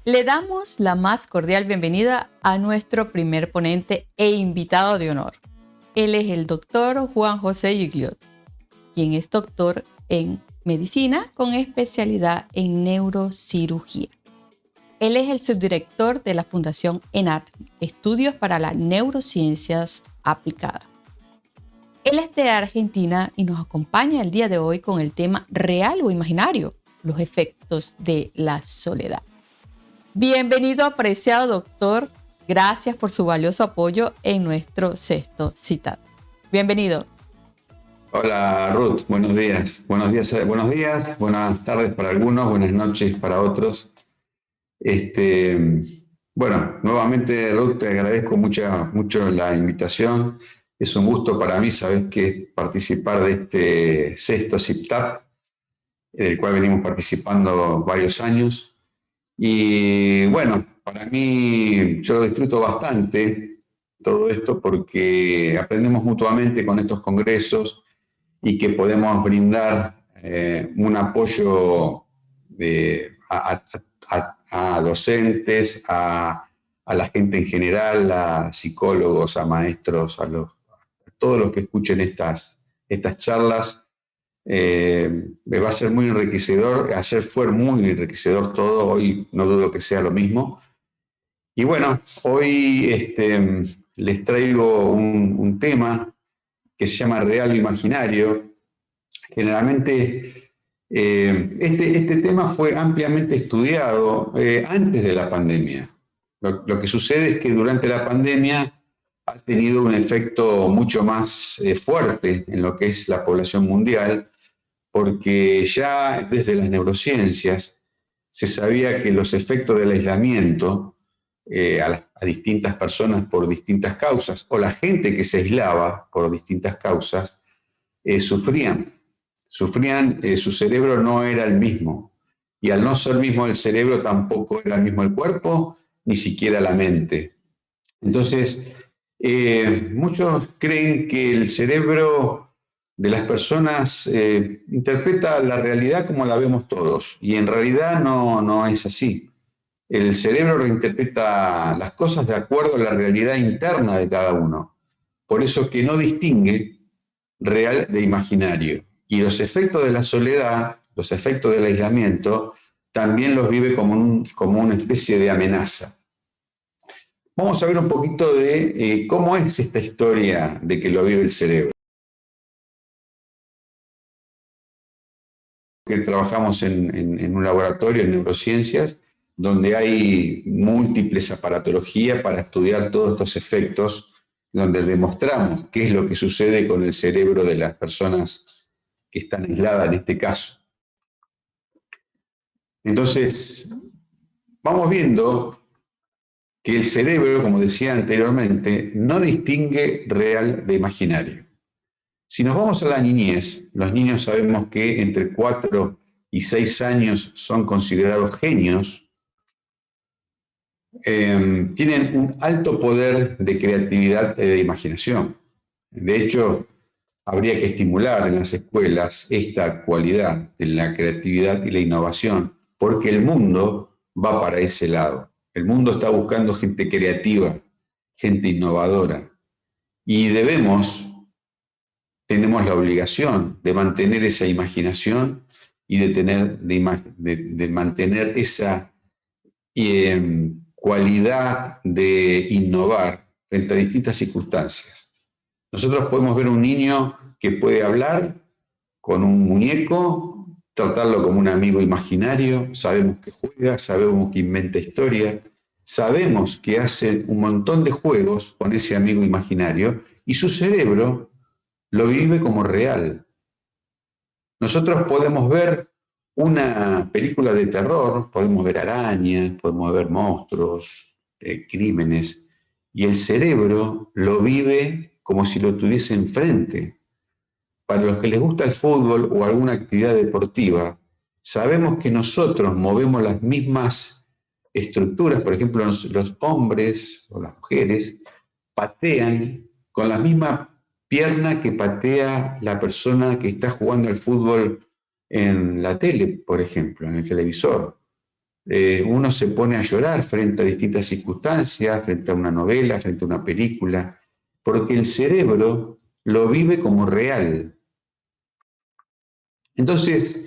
Le damos la más cordial bienvenida a nuestro primer ponente e invitado de honor. Él es el doctor Juan José Gigliot, quien es doctor en medicina con especialidad en neurocirugía. Él es el subdirector de la Fundación ENAT, Estudios para las Neurociencias Aplicadas. Él es de Argentina y nos acompaña el día de hoy con el tema real o imaginario, los efectos de la soledad. Bienvenido, apreciado doctor. Gracias por su valioso apoyo en nuestro sexto citado. Bienvenido. Hola Ruth, buenos días. Buenos días, buenas tardes para algunos, buenas noches para otros. Bueno, nuevamente Ruth, te agradezco mucho la invitación. Es un gusto para mí, sabes, que participar de este sexto CIPTAP, del cual venimos participando varios años. Y bueno, para mí yo lo disfruto bastante todo esto porque aprendemos mutuamente con estos congresos y que podemos brindar un apoyo a docentes, a la gente en general, a psicólogos, a maestros, a todos los que escuchen estas charlas. Me va a ser muy enriquecedor. Ayer fue muy enriquecedor todo, hoy no dudo que sea lo mismo. Y bueno, hoy les traigo un tema que se llama real o imaginario. Generalmente este tema fue ampliamente estudiado antes de la pandemia. Lo que sucede es que durante la pandemia ha tenido un efecto mucho más fuerte en lo que es la población mundial, porque ya desde las neurociencias se sabía que los efectos del aislamiento a distintas personas por distintas causas, o la gente que se aislaba por distintas causas, sufrían, su cerebro no era el mismo, y al no ser mismo el cerebro tampoco era el mismo el cuerpo, ni siquiera la mente. Entonces, muchos creen que el cerebro de las personas interpreta la realidad como la vemos todos, y en realidad no es así. El cerebro reinterpreta las cosas de acuerdo a la realidad interna de cada uno. Por eso que no distingue real de imaginario. Y los efectos de la soledad, los efectos del aislamiento, también los vive como una especie de amenaza. Vamos a ver un poquito de cómo es esta historia de que lo vive el cerebro. Que trabajamos en un laboratorio en neurociencias donde hay múltiples aparatologías para estudiar todos estos efectos, donde demostramos qué es lo que sucede con el cerebro de las personas que están aisladas en este caso. Entonces, vamos viendo que el cerebro, como decía anteriormente, no distingue real de imaginario. Si nos vamos a la niñez, los niños sabemos que entre 4 y 6 años son considerados genios, tienen un alto poder de creatividad y de imaginación. De hecho, habría que estimular en las escuelas esta cualidad de la creatividad y la innovación, porque el mundo va para ese lado. El mundo está buscando gente creativa, gente innovadora, y tenemos la obligación de mantener esa imaginación y de mantener esa cualidad de innovar frente a distintas circunstancias. Nosotros podemos ver un niño que puede hablar con un muñeco, tratarlo como un amigo imaginario, sabemos que juega, sabemos que inventa historias, sabemos que hace un montón de juegos con ese amigo imaginario y su cerebro lo vive como real. Nosotros podemos ver una película de terror, podemos ver arañas, podemos ver monstruos, crímenes, y el cerebro lo vive como si lo tuviese enfrente. Para los que les gusta el fútbol o alguna actividad deportiva, sabemos que nosotros movemos las mismas estructuras. Por ejemplo, los hombres o las mujeres patean con la misma pierna que patea la persona que está jugando al fútbol en la tele, por ejemplo, en el televisor. Uno se pone a llorar frente a distintas circunstancias, frente a una novela, frente a una película, porque el cerebro lo vive como real. Entonces,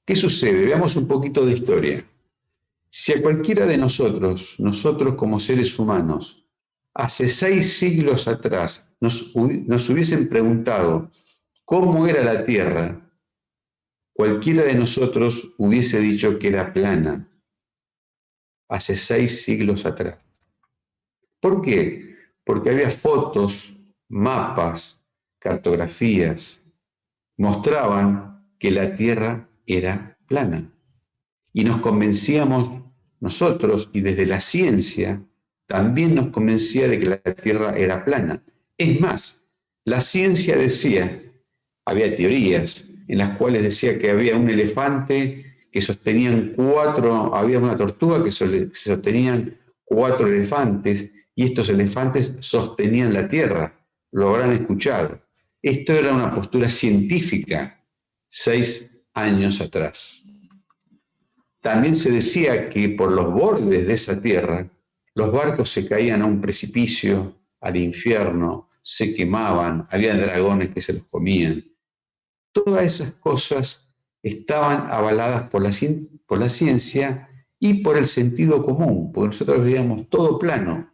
¿qué sucede? Veamos un poquito de historia. Si a cualquiera de nosotros como seres humanos, hace 6 siglos atrás, nos hubiesen preguntado cómo era la Tierra, cualquiera de nosotros hubiese dicho que era plana, hace 6 siglos atrás. ¿Por qué? Porque había fotos, mapas, cartografías, mostraban que la Tierra era plana. Y nos convencíamos nosotros, y desde la ciencia, también nos convencía de que la Tierra era plana. Es más, la ciencia decía, había teorías en las cuales decía que había un elefante que sostenían 4, había una tortuga que sostenían 4 elefantes, y estos elefantes sostenían la Tierra. Lo habrán escuchado. Esto era una postura científica 6 años atrás. También se decía que por los bordes de esa tierra, los barcos se caían a un precipicio, al infierno, se quemaban, había dragones que se los comían. Todas esas cosas estaban avaladas por la ciencia y por el sentido común, porque nosotros veíamos todo plano.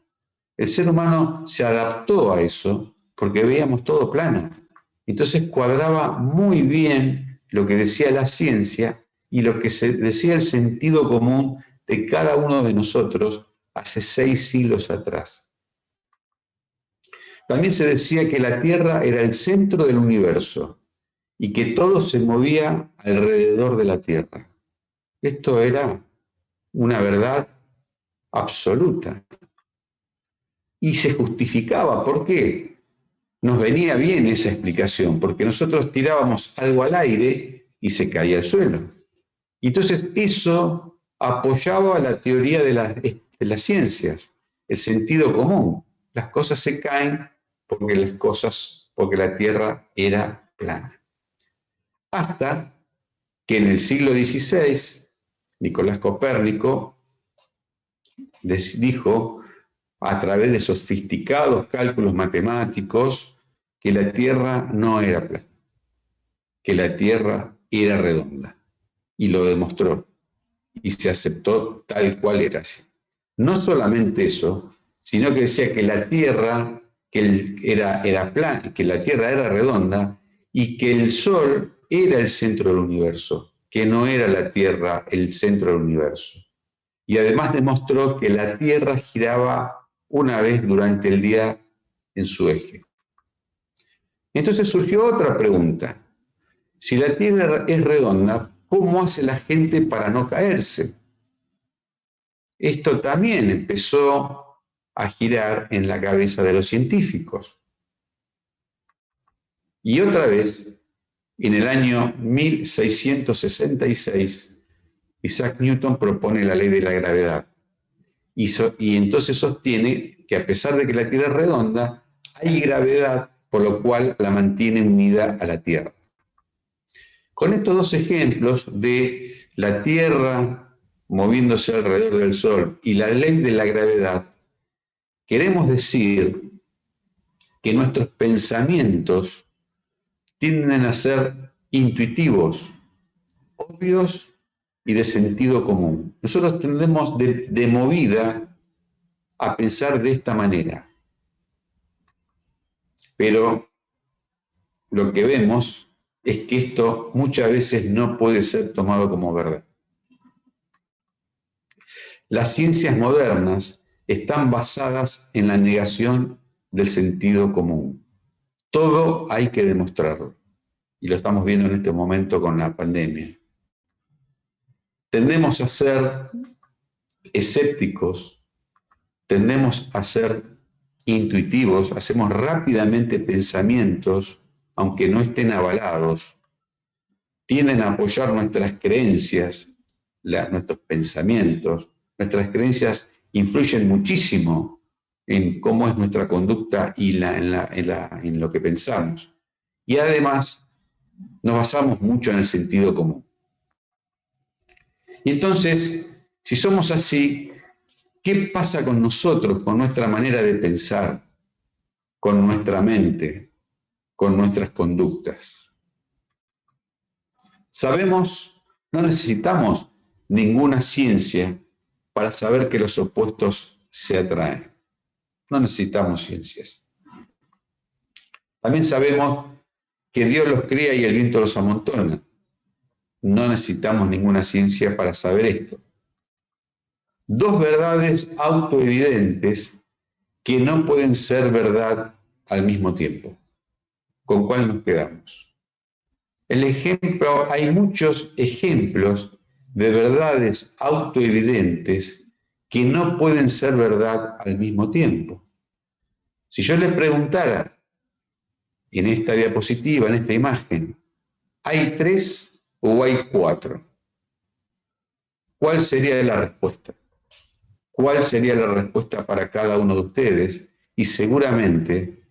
El ser humano se adaptó a eso porque veíamos todo plano. Entonces cuadraba muy bien lo que decía la ciencia y lo que se decía el sentido común de cada uno de nosotros hace 6 siglos atrás. También se decía que la Tierra era el centro del universo y que todo se movía alrededor de la Tierra. Esto era una verdad absoluta. Y se justificaba. ¿Por qué? Nos venía bien esa explicación, porque nosotros tirábamos algo al aire y se caía al suelo. Y entonces eso apoyaba la teoría de las ciencias, el sentido común. Las cosas se caen porque la Tierra era plana. Hasta que en el siglo XVI, Nicolás Copérnico dijo, a través de sofisticados cálculos matemáticos, que la Tierra no era plana, que la Tierra era redonda. Y lo demostró. Y se aceptó tal cual era así. No solamente eso, sino que decía que la Tierra era plana, que la Tierra era redonda y que el Sol era el centro del universo, que no era la Tierra el centro del universo. Y además demostró que la Tierra giraba una vez durante el día en su eje. Entonces surgió otra pregunta. Si la Tierra es redonda, ¿cómo hace la gente para no caerse? Esto también empezó a girar en la cabeza de los científicos. Y otra vez, en el año 1666, Isaac Newton propone la ley de la gravedad. Y entonces sostiene que a pesar de que la Tierra es redonda, hay gravedad, por lo cual la mantiene unida a la Tierra. Con estos dos ejemplos de la Tierra moviéndose alrededor del Sol y la ley de la gravedad, queremos decir que nuestros pensamientos tienden a ser intuitivos, obvios y de sentido común. Nosotros tendemos de movida a pensar de esta manera. Pero lo que vemos es que esto muchas veces no puede ser tomado como verdad. Las ciencias modernas están basadas en la negación del sentido común. Todo hay que demostrarlo. Y lo estamos viendo en este momento con la pandemia. Tendemos a ser escépticos, tendemos a ser intuitivos, hacemos rápidamente pensamientos, aunque no estén avalados, tienden a apoyar nuestras creencias, nuestros pensamientos. Nuestras creencias influyen muchísimo en cómo es nuestra conducta y en lo que pensamos. Y además, nos basamos mucho en el sentido común. Y entonces, Si somos así, ¿qué pasa con nosotros, con nuestra manera de pensar, con nuestra mente, con nuestras conductas? Sabemos, no necesitamos ninguna ciencia para saber que los opuestos se atraen. No necesitamos ciencias. También sabemos que Dios los cría y el viento los amontona. No necesitamos ninguna ciencia para saber esto. Dos verdades autoevidentes que no pueden ser verdad al mismo tiempo. ¿Con cuál nos quedamos? Hay muchos ejemplos de verdades autoevidentes que no pueden ser verdad al mismo tiempo. Si yo le preguntara en esta diapositiva, en esta imagen, ¿hay 3 o hay 4? ¿Cuál sería la respuesta? ¿Cuál sería la respuesta para cada uno de ustedes? Y seguramente,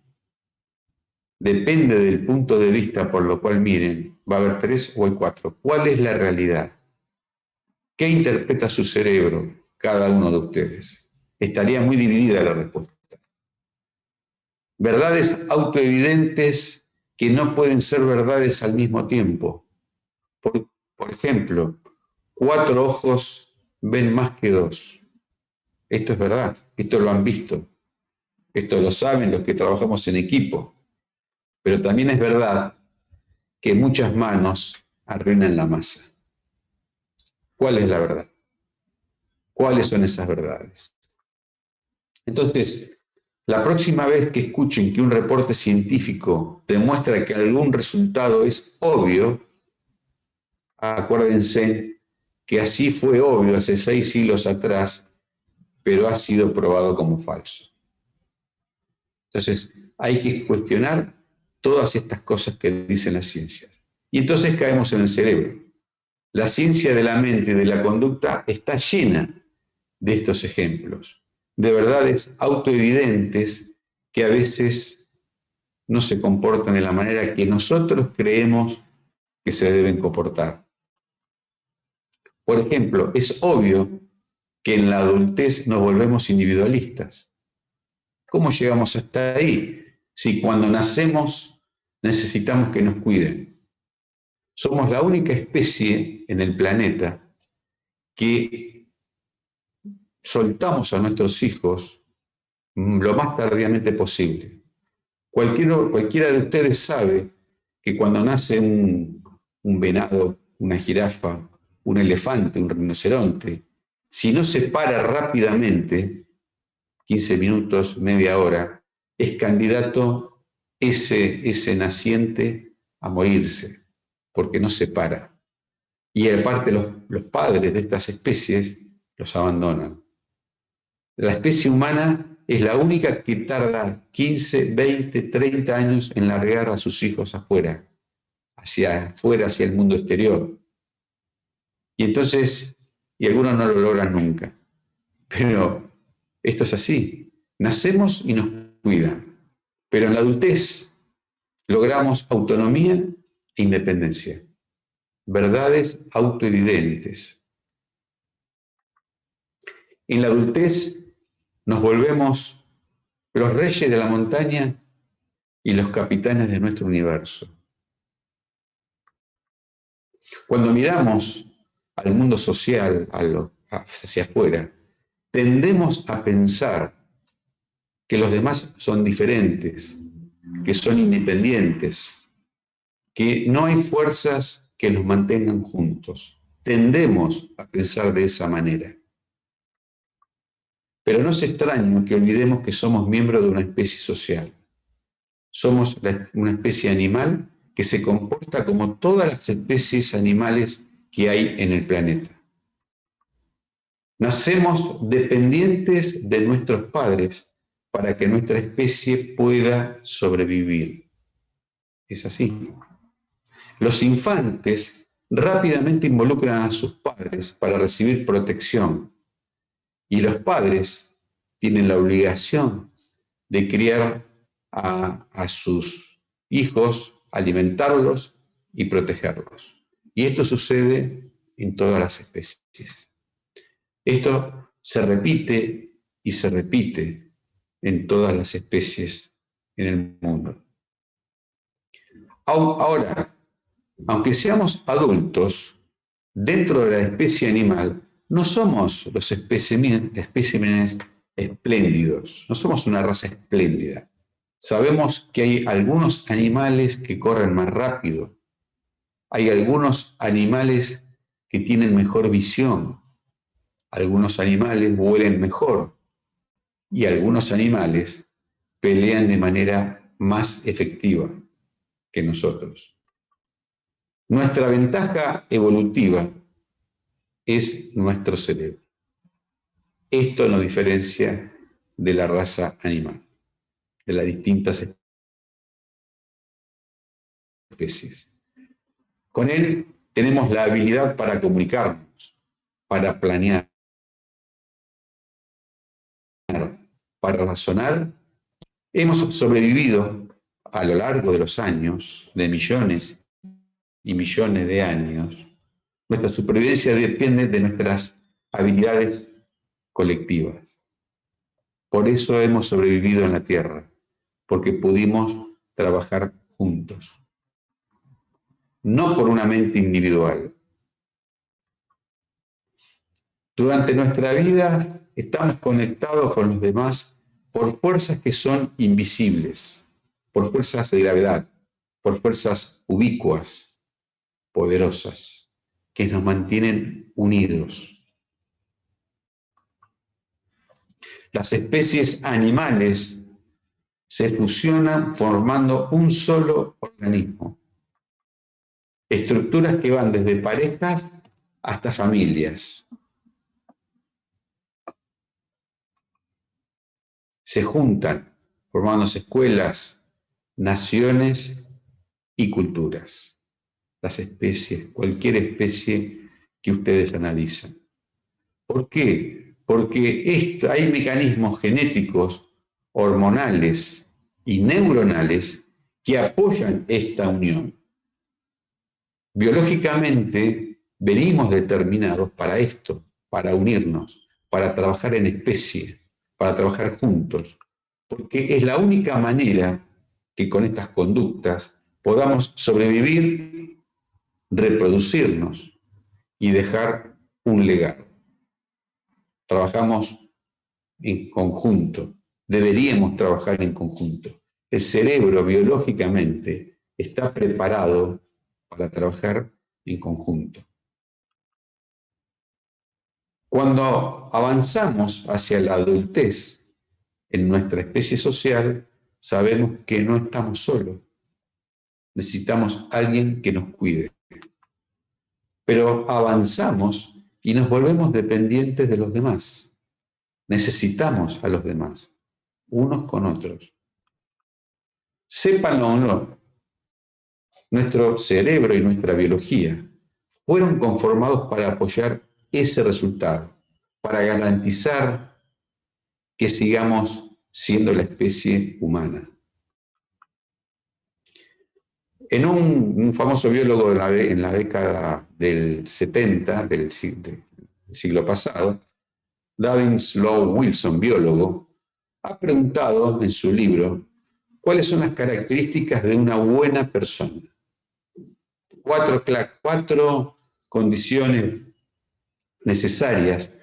depende del punto de vista por lo cual miren, va a haber 3 o hay 4. ¿Cuál es la realidad? ¿Qué interpreta su cerebro cada uno de ustedes? Estaría muy dividida la respuesta. Verdades autoevidentes que no pueden ser verdades al mismo tiempo. Por ejemplo, 4 ojos ven más que 2. Esto es verdad, esto lo han visto, esto lo saben los que trabajamos en equipo. Pero también es verdad que muchas manos arruinan la masa. ¿Cuál es la verdad? ¿Cuáles son esas verdades? Entonces, la próxima vez que escuchen que un reporte científico demuestra que algún resultado es obvio, acuérdense que así fue obvio hace 6 siglos atrás, pero ha sido probado como falso. Entonces, hay que cuestionar todas estas cosas que dicen las ciencias. Y entonces caemos en el cerebro. La ciencia de la mente y de la conducta está llena de estos ejemplos, de verdades autoevidentes que a veces no se comportan de la manera que nosotros creemos que se deben comportar. Por ejemplo, es obvio que en la adultez nos volvemos individualistas. ¿Cómo llegamos hasta ahí? Si cuando nacemos necesitamos que nos cuiden. Somos la única especie en el planeta que soltamos a nuestros hijos lo más tardíamente posible. Cualquiera de ustedes sabe que cuando nace un venado, una jirafa, un elefante, un rinoceronte, si no se para rápidamente, 15 minutos, media hora, es candidato ese naciente a morirse, porque no se para. Y aparte los padres de estas especies los abandonan. La especie humana es la única que tarda 15, 20, 30 años en largar a sus hijos afuera, hacia el mundo exterior. Y entonces, algunos no lo logran nunca. Pero esto es así. Nacemos y nos cuidan. Pero en la adultez logramos autonomía e independencia. Verdades autoevidentes. En la adultez nos volvemos los reyes de la montaña y los capitanes de nuestro universo. Cuando miramos al mundo social, hacia afuera, tendemos a pensar que los demás son diferentes, que son independientes, que no hay fuerzas que los mantengan juntos. Tendemos a pensar de esa manera. Pero no es extraño que olvidemos que somos miembros de una especie social. Somos una especie animal que se comporta como todas las especies animales que hay en el planeta. Nacemos dependientes de nuestros padres para que nuestra especie pueda sobrevivir. Es así. Los infantes rápidamente involucran a sus padres para recibir protección y los padres tienen la obligación de criar a sus hijos, alimentarlos y protegerlos. Y esto sucede en todas las especies. Esto se repite y se repite en todas las especies en el mundo. Ahora, aunque seamos adultos, dentro de la especie animal, no somos los especímenes espléndidos, no somos una raza espléndida. Sabemos que hay algunos animales que corren más rápido, hay algunos animales que tienen mejor visión, algunos animales vuelan mejor y algunos animales pelean de manera más efectiva que nosotros. Nuestra ventaja evolutiva es nuestro cerebro. Esto nos diferencia de la raza animal, de las distintas especies. Con él tenemos la habilidad para comunicarnos, para planear, para razonar. Hemos sobrevivido a lo largo de los años, de millones y millones de años. Nuestra supervivencia depende de nuestras habilidades colectivas. Por eso hemos sobrevivido en la Tierra, porque pudimos trabajar juntos. No por una mente individual. Durante nuestra vida estamos conectados con los demás por fuerzas que son invisibles, por fuerzas de gravedad, por fuerzas ubicuas, poderosas, que nos mantienen unidos. Las especies animales se fusionan formando un solo organismo. Estructuras que van desde parejas hasta familias. Se juntan, formándose escuelas, naciones y culturas. Las especies, cualquier especie que ustedes analizan. ¿Por qué? Porque hay mecanismos genéticos, hormonales y neuronales que apoyan esta unión. Biológicamente venimos determinados para esto, para unirnos, para trabajar en especie, para trabajar juntos, porque es la única manera que con estas conductas podamos sobrevivir, reproducirnos y dejar un legado. Trabajamos en conjunto, deberíamos trabajar en conjunto. El cerebro biológicamente está preparado para trabajar en conjunto. Cuando avanzamos hacia la adultez en nuestra especie social, sabemos que no estamos solos. Necesitamos a alguien que nos cuide. Pero avanzamos y nos volvemos dependientes de los demás. Necesitamos a los demás, unos con otros. Sépanlo o no, nuestro cerebro y nuestra biología fueron conformados para apoyar ese resultado, para garantizar que sigamos siendo la especie humana. En un famoso biólogo en la década del 70 del siglo pasado, David Sloan Wilson, biólogo, ha preguntado en su libro cuáles son las características de una buena persona. Cuatro condiciones necesarias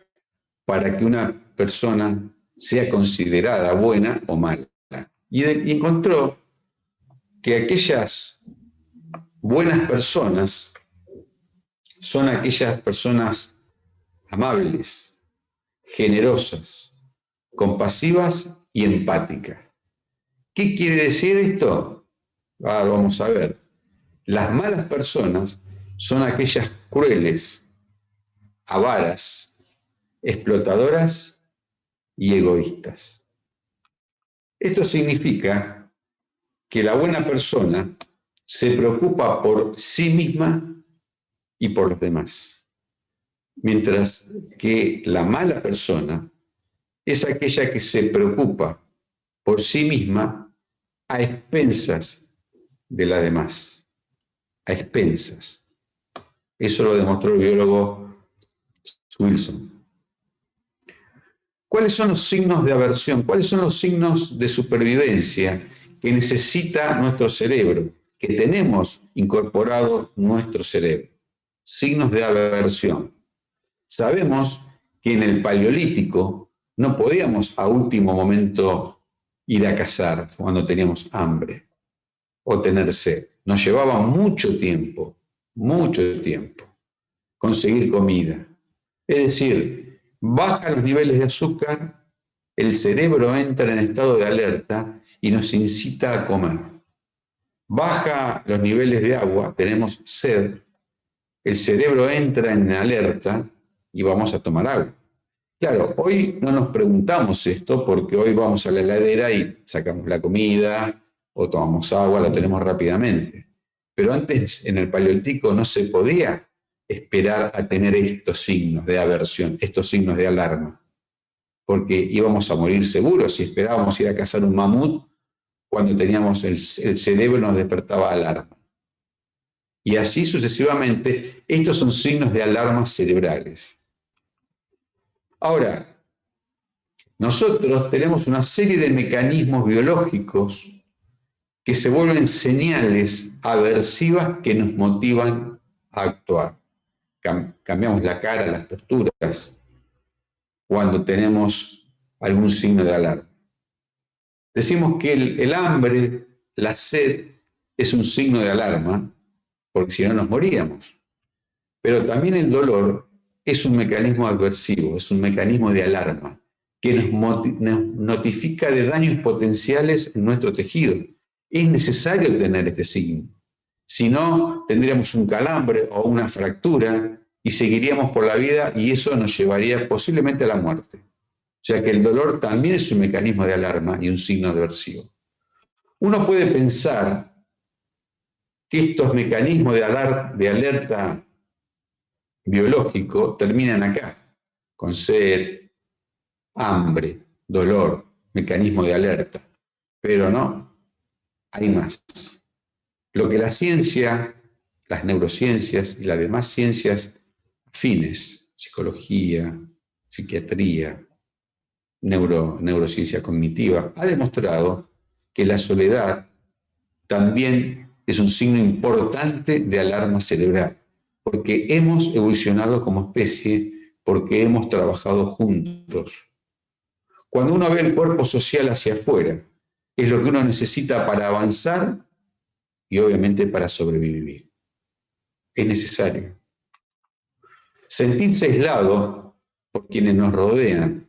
para que una persona sea considerada buena o mala. Y encontró que aquellas buenas personas son aquellas personas amables, generosas, compasivas y empáticas. ¿Qué quiere decir esto? Vamos a ver. Las malas personas son aquellas crueles, avaras, explotadoras y egoístas. Esto significa que la buena persona se preocupa por sí misma y por los demás, mientras que la mala persona es aquella que se preocupa por sí misma a expensas de las demás, a expensas. Eso lo demostró el biólogo Wilson. ¿Cuáles son los signos de aversión? ¿Cuáles son los signos de supervivencia que necesita nuestro cerebro, que tenemos incorporado nuestro cerebro? Signos de aversión. Sabemos que en el Paleolítico no podíamos a último momento ir a cazar cuando teníamos hambre o tener sed. Nos llevaba mucho tiempo conseguir comida. Es decir, bajan los niveles de azúcar, el cerebro entra en estado de alerta y nos incita a comer. Baja los niveles de agua, tenemos sed, el cerebro entra en alerta y vamos a tomar agua. Claro, hoy no nos preguntamos esto porque hoy vamos a la heladera y sacamos la comida o tomamos agua, la tenemos rápidamente. Pero antes, en el Paleolítico, no se podía esperar a tener estos signos de aversión, estos signos de alarma, porque íbamos a morir seguros si esperábamos ir a cazar un mamut cuando teníamos el cerebro nos despertaba alarma. Y así sucesivamente, estos son signos de alarmas cerebrales. Ahora, nosotros tenemos una serie de mecanismos biológicos que se vuelven señales aversivas que nos motivan a actuar. Cambiamos la cara, las posturas, cuando tenemos algún signo de alarma. Decimos que el hambre, la sed, es un signo de alarma, porque si no nos moríamos. Pero también el dolor es un mecanismo aversivo, es un mecanismo de alarma, que nos notifica de daños potenciales en nuestro tejido. Es necesario tener este signo. Si no, tendríamos un calambre o una fractura y seguiríamos por la vida y eso nos llevaría posiblemente a la muerte. O sea que el dolor también es un mecanismo de alarma y un signo aversivo. Uno puede pensar que estos mecanismos de alerta biológico terminan acá, con sed, hambre, dolor, mecanismo de alerta. Pero no, hay más. Lo que la ciencia, las neurociencias y las demás ciencias afines, psicología, psiquiatría, neurociencia cognitiva, ha demostrado que la soledad también es un signo importante de alarma cerebral, porque hemos evolucionado como especie, porque hemos trabajado juntos. Cuando uno ve el cuerpo social hacia afuera, es lo que uno necesita para avanzar y obviamente para sobrevivir. Es necesario. Sentirse aislado por quienes nos rodean,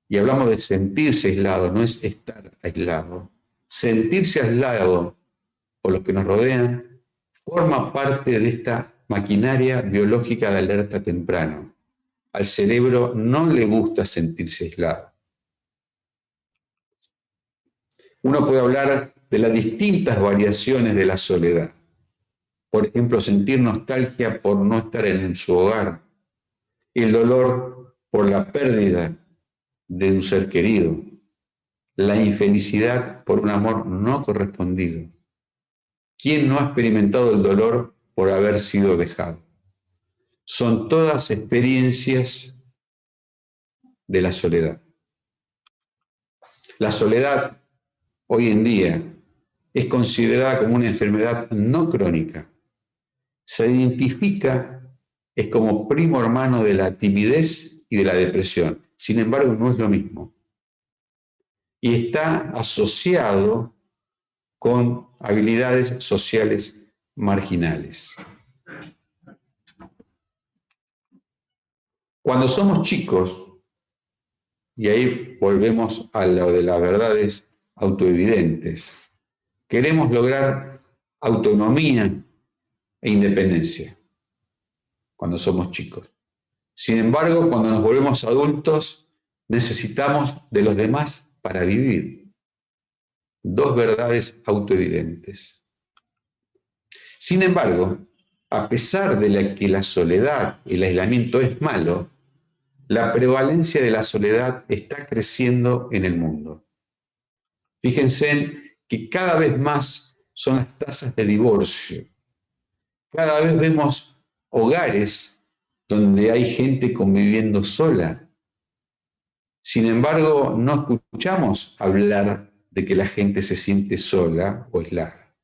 y hablamos de sentirse aislado, no es estar aislado. Sentirse aislado por los que nos rodean forma parte de esta maquinaria biológica de alerta temprano. Al cerebro no le gusta sentirse aislado. Uno puede hablar de las distintas variaciones de la soledad. Por ejemplo, sentir nostalgia por no estar en su hogar, el dolor por la pérdida de un ser querido, la infelicidad por un amor no correspondido. ¿Quién no ha experimentado el dolor por haber sido dejado? Son todas experiencias de la soledad. La soledad hoy en día es considerada como una enfermedad no crónica. Se identifica es como primo hermano de la timidez y de la depresión. Sin embargo, no es lo mismo. Y está asociado con habilidades sociales marginales. Cuando somos chicos, y ahí volvemos a lo de las verdades autoevidentes, queremos lograr autonomía e independencia cuando somos chicos. Sin embargo, cuando nos volvemos adultos, necesitamos de los demás para vivir. Dos verdades autoevidentes. Sin embargo, a pesar de que la soledad, el aislamiento es malo, la prevalencia de la soledad está creciendo en el mundo. Fíjense que cada vez más son las tasas de divorcio. Cada vez vemos hogares donde hay gente conviviendo sola. Sin embargo, no escuchamos hablar de que la gente se siente sola o aislada.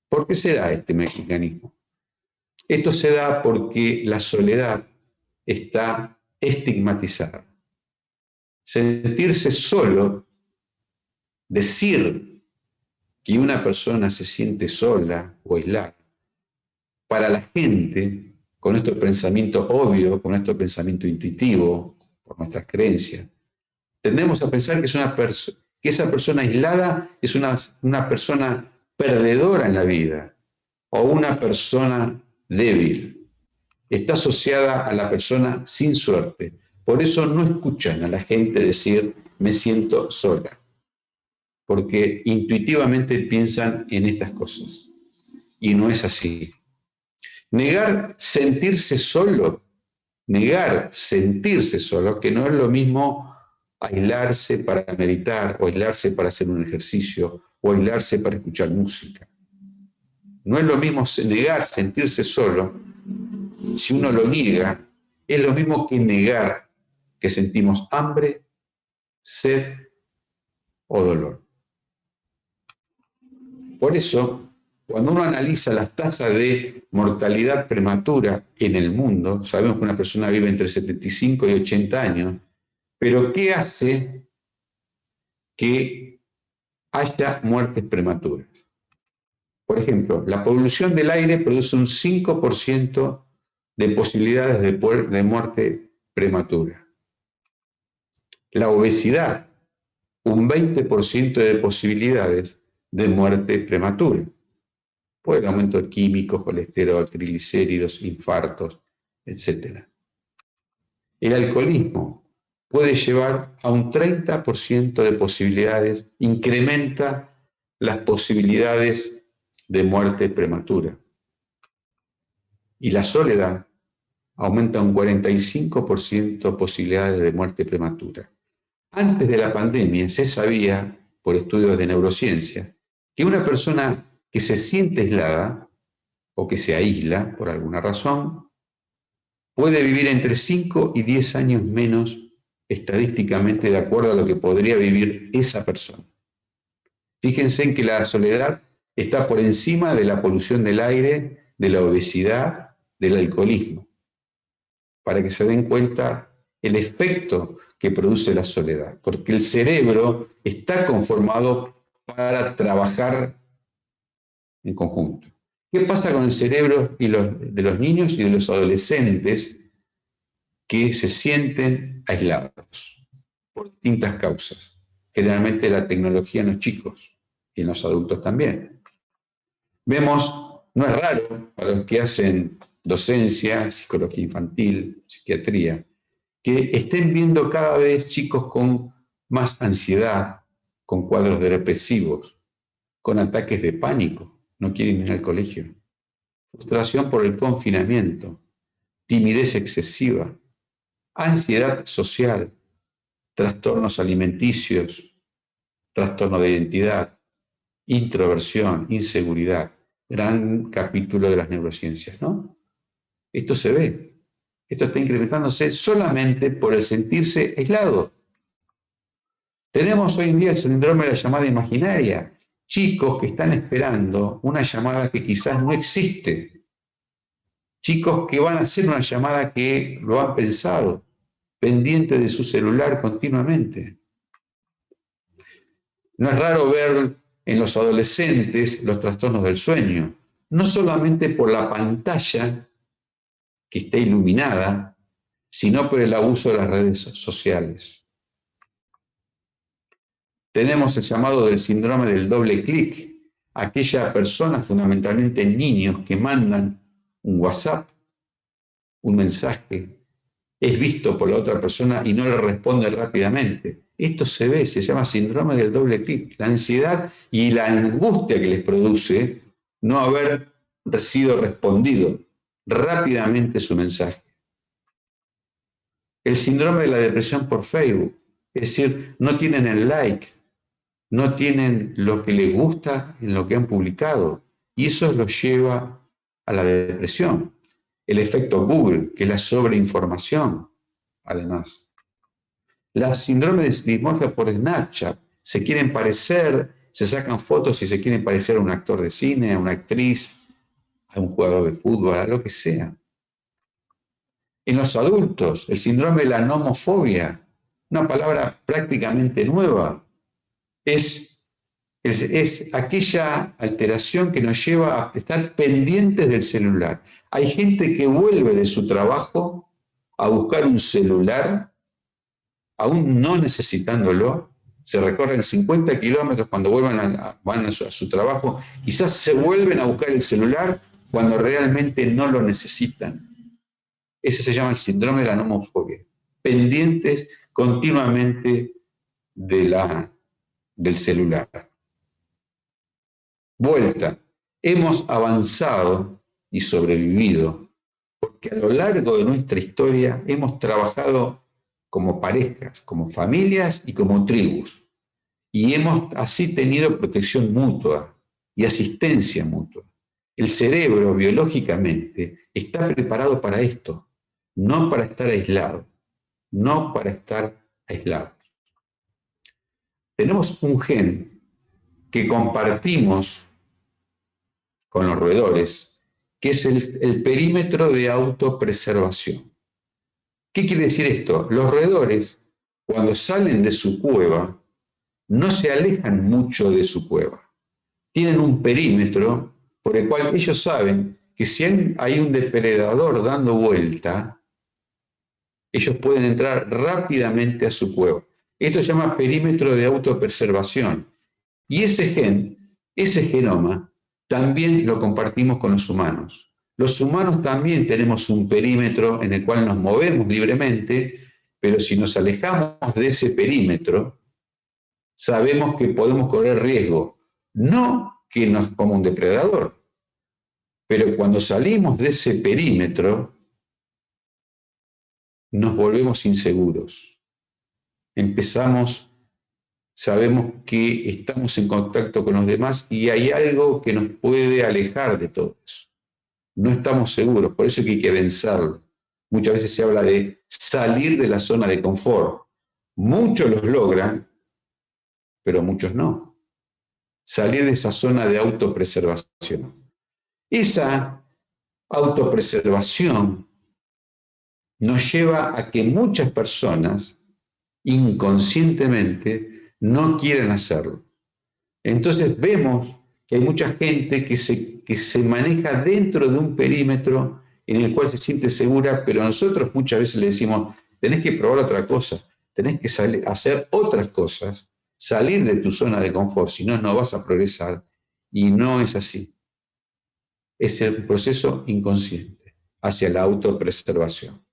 ¿Por qué se da este mecanismo? Esto se da porque la soledad está estigmatizada. Sentirse solo, decir que una persona se siente sola o aislada, para la gente, con nuestro pensamiento obvio, con nuestro pensamiento intuitivo, por nuestras creencias, tendemos a pensar que esa persona aislada es una persona perdedora en la vida o una persona débil. Está asociada a la persona sin suerte. Por eso no escuchan a la gente decir, me siento sola, porque intuitivamente piensan en estas cosas. Y no es así. Negar sentirse solo, que no es lo mismo aislarse para meditar, o aislarse para hacer un ejercicio, o aislarse para escuchar música. No es lo mismo negar sentirse solo. Si uno lo niega, es lo mismo que negar que sentimos hambre, sed o dolor. Por eso, cuando uno analiza las tasas de mortalidad prematura en el mundo, sabemos que una persona vive entre 75 y 80 años, pero ¿qué hace que haya muertes prematuras? Por ejemplo, la polución del aire produce un 5% de posibilidades de muerte prematura. La obesidad, un 20% de posibilidades de muerte prematura, por el aumento de químicos, colesterol, triglicéridos, infartos, etc. El alcoholismo puede llevar a un 30% de posibilidades, incrementa las posibilidades de muerte prematura. Y la soledad aumenta un 45% posibilidades de muerte prematura. Antes de la pandemia se sabía, por estudios de neurociencia, que una persona que se siente aislada o que se aísla por alguna razón puede vivir entre 5 y 10 años menos estadísticamente de acuerdo a lo que podría vivir esa persona. Fíjense en que la soledad está por encima de la polución del aire, de la obesidad, del alcoholismo, para que se den cuenta el efecto que produce la soledad, porque el cerebro está conformado para trabajar en conjunto. ¿Qué pasa con el cerebro de los niños y de los adolescentes que se sienten aislados por distintas causas? Generalmente la tecnología en los chicos y en los adultos también. Vemos, no es raro para los que hacen docencia, psicología infantil, psiquiatría, que estén viendo cada vez chicos con más ansiedad, con cuadros depresivos, con ataques de pánico, no quieren ir al colegio, frustración por el confinamiento, timidez excesiva, ansiedad social, trastornos alimenticios, trastorno de identidad, introversión, inseguridad. Gran capítulo de las neurociencias, ¿no? Esto se ve. Esto está incrementándose solamente por el sentirse aislado. Tenemos hoy en día el síndrome de la llamada imaginaria. Chicos que están esperando una llamada que quizás no existe. Chicos que van a hacer una llamada que lo han pensado, pendiente de su celular continuamente. No es raro ver en los adolescentes los trastornos del sueño, no solamente por la pantalla que está iluminada, sino por el abuso de las redes sociales. Tenemos el llamado del síndrome del doble clic, aquellas personas, fundamentalmente niños, que mandan un WhatsApp, un mensaje, es visto por la otra persona y no le responde rápidamente. Esto se ve, se llama síndrome del doble clic, la ansiedad y la angustia que les produce no haber sido respondido rápidamente su mensaje. El síndrome de la depresión por Facebook, es decir, no tienen el like, no tienen lo que les gusta en lo que han publicado, y eso los lleva a la depresión. El efecto Google, que es la sobreinformación, además. La síndrome de dismorfia por Snapchat. Se quieren parecer, se sacan fotos y se quieren parecer a un actor de cine, a una actriz, a un jugador de fútbol, a lo que sea. En los adultos, el síndrome de la nomofobia, una palabra prácticamente nueva, es aquella alteración que nos lleva a estar pendientes del celular. Hay gente que vuelve de su trabajo a buscar un celular, aún no necesitándolo, se recorren 50 kilómetros cuando van a su trabajo, quizás se vuelven a buscar el celular cuando realmente no lo necesitan. Eso se llama el síndrome de la nomofobia. Pendientes continuamente del celular. Vuelta. Hemos avanzado y sobrevivido porque a lo largo de nuestra historia hemos trabajado como parejas, como familias y como tribus. Y hemos así tenido protección mutua y asistencia mutua. El cerebro biológicamente está preparado para esto, no para estar aislado, no para estar aislado. Tenemos un gen que compartimos con los roedores, que es el perímetro de autopreservación. ¿Qué quiere decir esto? Los roedores, cuando salen de su cueva, no se alejan mucho de su cueva. Tienen un perímetro por el cual ellos saben que si hay un depredador dando vuelta, ellos pueden entrar rápidamente a su cueva. Esto se llama perímetro de autopreservación. Y ese genoma, también lo compartimos con los humanos. Los humanos también tenemos un perímetro en el cual nos movemos libremente, pero si nos alejamos de ese perímetro, sabemos que podemos correr riesgo. No que nos coma un depredador, pero cuando salimos de ese perímetro, nos volvemos inseguros. Sabemos que estamos en contacto con los demás y hay algo que nos puede alejar de todo eso. No estamos seguros, por eso es que hay que vencerlo. Muchas veces se habla de salir de la zona de confort. Muchos los logran, pero muchos no. Salir de esa zona de autopreservación. Esa autopreservación nos lleva a que muchas personas inconscientemente no quieren hacerlo. Entonces vemos que hay mucha gente que se maneja dentro de un perímetro en el cual se siente segura, pero nosotros muchas veces le decimos, tenés que probar otra cosa, tenés que hacer otras cosas, salir de tu zona de confort, si no, no vas a progresar. Y no es así. Es el proceso inconsciente hacia la autopreservación.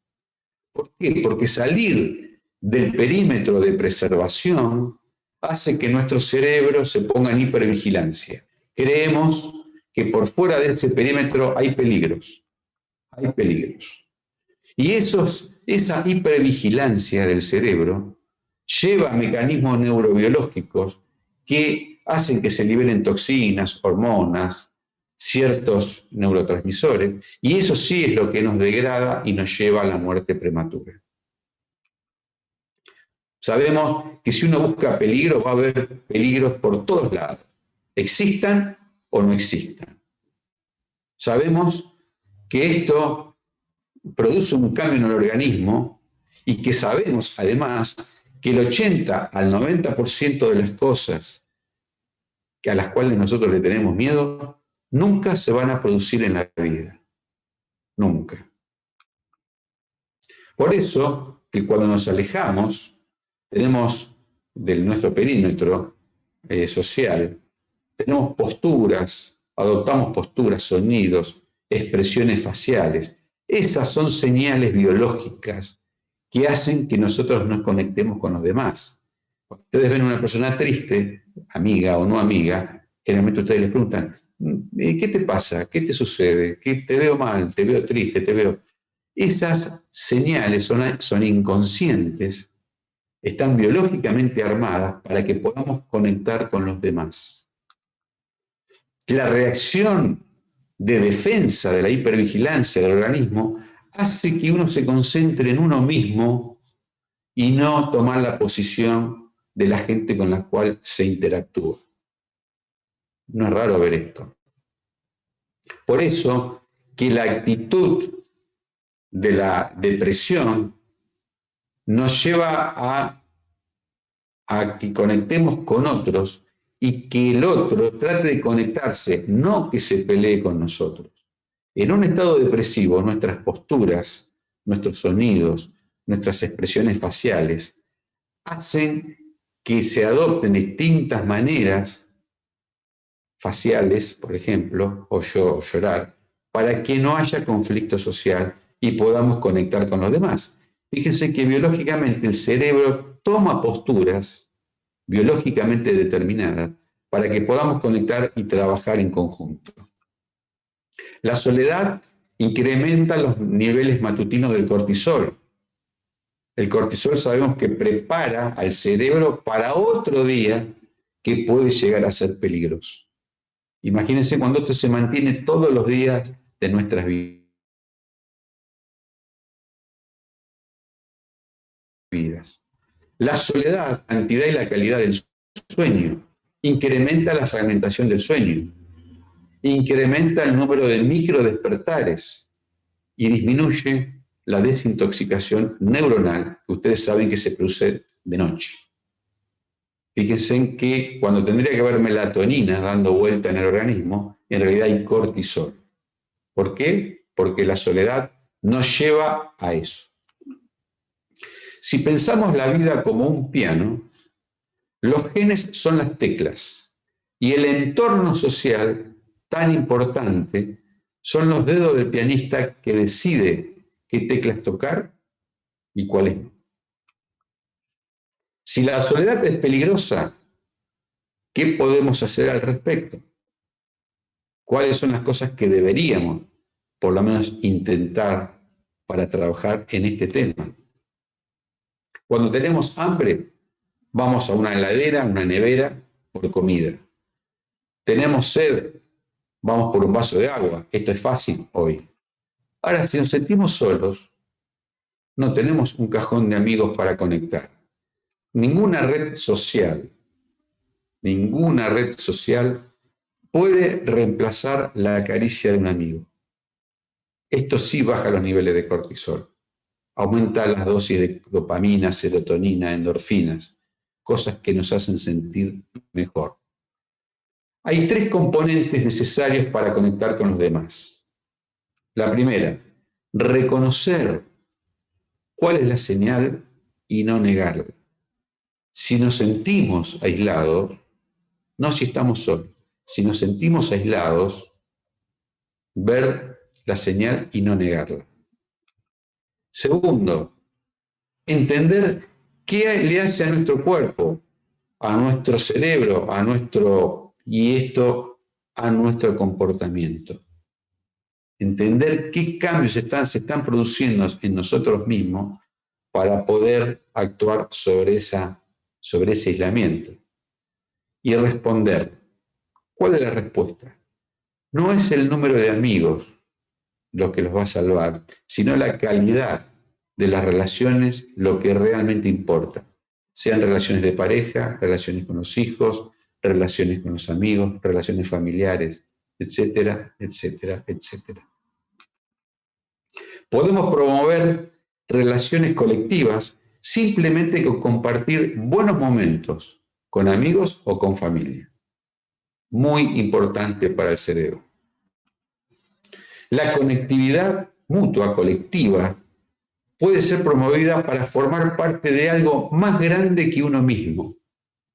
¿Por qué? Porque salir del perímetro de preservación hace que nuestro cerebro se ponga en hipervigilancia. Creemos que por fuera de ese perímetro hay peligros. Hay peligros. Y esa hipervigilancia del cerebro lleva a mecanismos neurobiológicos que hacen que se liberen toxinas, hormonas, ciertos neurotransmisores, y eso sí es lo que nos degrada y nos lleva a la muerte prematura. Sabemos que si uno busca peligro, va a haber peligros por todos lados, existan o no existan. Sabemos que esto produce un cambio en el organismo y que sabemos además que el 80 al 90% de las cosas a las cuales nosotros le tenemos miedo nunca se van a producir en la vida. Nunca. Por eso que cuando nos alejamos, tenemos de nuestro perímetro social, tenemos posturas, adoptamos posturas, sonidos, expresiones faciales. Esas son señales biológicas que hacen que nosotros nos conectemos con los demás. Cuando ustedes ven a una persona triste, amiga o no amiga, generalmente ustedes les preguntan, ¿qué te pasa? ¿Qué te sucede? Te veo mal, te veo triste, te veo... Esas señales son inconscientes, están biológicamente armadas para que podamos conectar con los demás. La reacción de defensa de la hipervigilancia del organismo hace que uno se concentre en uno mismo y no tomar la posición de la gente con la cual se interactúa. No es raro ver esto. Por eso que la actitud de la depresión nos lleva a que conectemos con otros y que el otro trate de conectarse, no que se pelee con nosotros. En un estado depresivo, nuestras posturas, nuestros sonidos, nuestras expresiones faciales hacen que se adopten distintas maneras faciales, por ejemplo, o llorar, para que no haya conflicto social y podamos conectar con los demás. Fíjense que biológicamente el cerebro toma posturas biológicamente determinadas para que podamos conectar y trabajar en conjunto. La soledad incrementa los niveles matutinos del cortisol. El cortisol sabemos que prepara al cerebro para otro día que puede llegar a ser peligroso. Imagínense cuando esto se mantiene todos los días de nuestras vidas. La soledad, la cantidad y la calidad del sueño incrementa la fragmentación del sueño, incrementa el número de microdespertares y disminuye la desintoxicación neuronal que ustedes saben que se produce de noche. Fíjense en que cuando tendría que haber melatonina dando vuelta en el organismo, en realidad hay cortisol. ¿Por qué? Porque la soledad nos lleva a eso. Si pensamos la vida como un piano, los genes son las teclas y el entorno social tan importante son los dedos del pianista que decide qué teclas tocar y cuáles no. Si la soledad es peligrosa, ¿qué podemos hacer al respecto? ¿Cuáles son las cosas que deberíamos, por lo menos, intentar para trabajar en este tema? Cuando tenemos hambre, vamos a una heladera, una nevera, por comida. Tenemos sed, vamos por un vaso de agua. Esto es fácil hoy. Ahora, si nos sentimos solos, no tenemos un cajón de amigos para conectar. Ninguna red social puede reemplazar la caricia de un amigo. Esto sí baja los niveles de cortisol. Aumenta las dosis de dopamina, serotonina, endorfinas, cosas que nos hacen sentir mejor. Hay 3 componentes necesarios para conectar con los demás. La primera, reconocer cuál es la señal y no negarla. Si nos sentimos aislados, no si estamos solos, si nos sentimos aislados, ver la señal y no negarla. Segundo, entender qué le hace a nuestro cuerpo, a nuestro cerebro, a nuestro comportamiento. Entender qué cambios se están produciendo en nosotros mismos para poder actuar sobre ese aislamiento. Y responder, ¿cuál es la respuesta? No es el número de amigos lo que los va a salvar, sino la calidad de las relaciones lo que realmente importa. Sean relaciones de pareja, relaciones con los hijos, relaciones con los amigos, relaciones familiares, etcétera, etcétera, etcétera. Podemos promover relaciones colectivas simplemente con compartir buenos momentos con amigos o con familia. Muy importante para el cerebro. La conectividad mutua, colectiva, puede ser promovida para formar parte de algo más grande que uno mismo.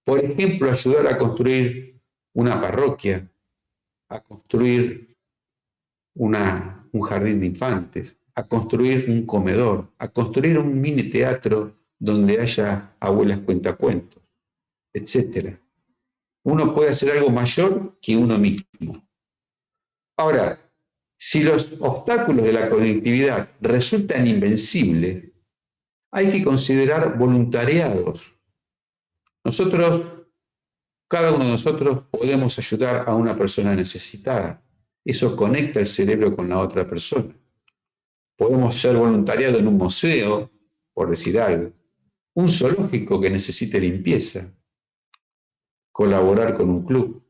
Por ejemplo, ayudar a construir una parroquia, a construir un jardín de infantes, a construir un comedor, a construir un mini teatro donde haya abuelas cuentacuentos, etc. Uno puede hacer algo mayor que uno mismo. Ahora, si los obstáculos de la conectividad resultan invencibles, hay que considerar voluntariados. Cada uno de nosotros podemos ayudar a una persona necesitada. Eso conecta el cerebro con la otra persona. Podemos ser voluntariados en un museo, por decir algo. un zoológico que necesite limpieza, colaborar con un club,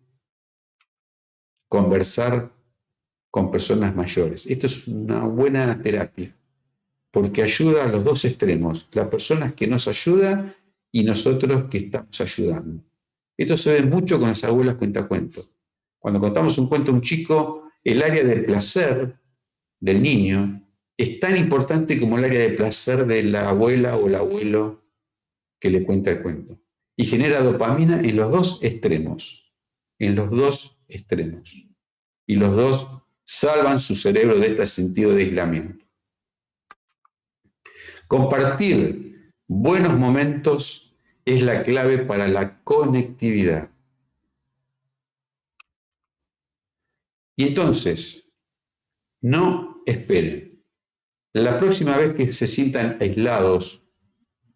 conversar con personas mayores. Esto es una buena terapia, porque ayuda a los dos extremos, las personas que nos ayudan y nosotros que estamos ayudando. Esto se ve mucho con las abuelas cuentacuentos. Cuando contamos un cuento a un chico, el área del placer del niño es tan importante como el área de placer de la abuela o el abuelo que le cuenta el cuento. Y genera dopamina en los dos extremos, en los dos extremos. Y los dos salvan su cerebro de este sentido de aislamiento. Compartir buenos momentos es la clave para la conectividad. Y entonces, no esperen. La próxima vez que se sientan aislados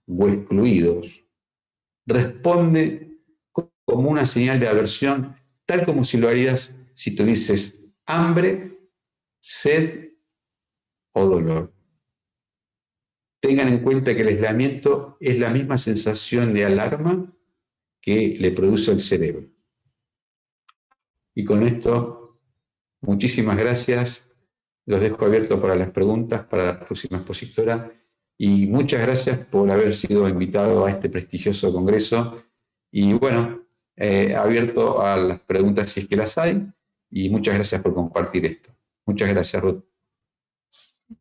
o excluidos, responde como una señal de aversión, tal como si lo harías si tuvieses hambre, sed o dolor. Tengan en cuenta que el aislamiento es la misma sensación de alarma que le produce el cerebro. Y con esto, muchísimas gracias. Los dejo abiertos para las preguntas para la próxima expositora. Y muchas gracias por haber sido invitado a este prestigioso congreso. Y bueno, abierto a las preguntas si es que las hay. Y muchas gracias por compartir esto. Muchas gracias, Ruth.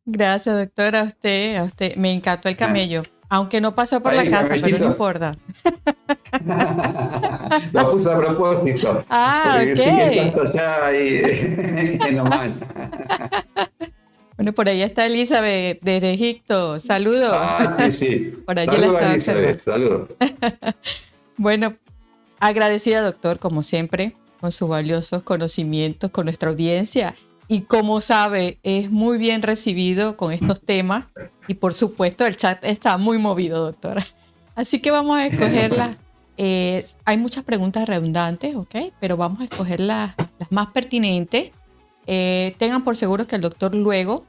Gracias, doctora, a usted. Me encantó el camello. Aunque no pasó por la casa, pero no importa. Lo puse a propósito. Porque sí que estás allá ahí en Oman. Bueno, por ahí está Elizabeth desde Egipto. Saludos. Sí. Por allí la estaba observando. Saludos. Bueno, agradecida, doctor, como siempre, con sus valiosos conocimientos, con nuestra audiencia. Y como sabe, es muy bien recibido con estos temas. Y por supuesto, el chat está muy movido, doctora. Así que vamos a escogerlas. Hay muchas preguntas redundantes, ¿ok? Pero vamos a escoger las más pertinentes. Tengan por seguro que el doctor luego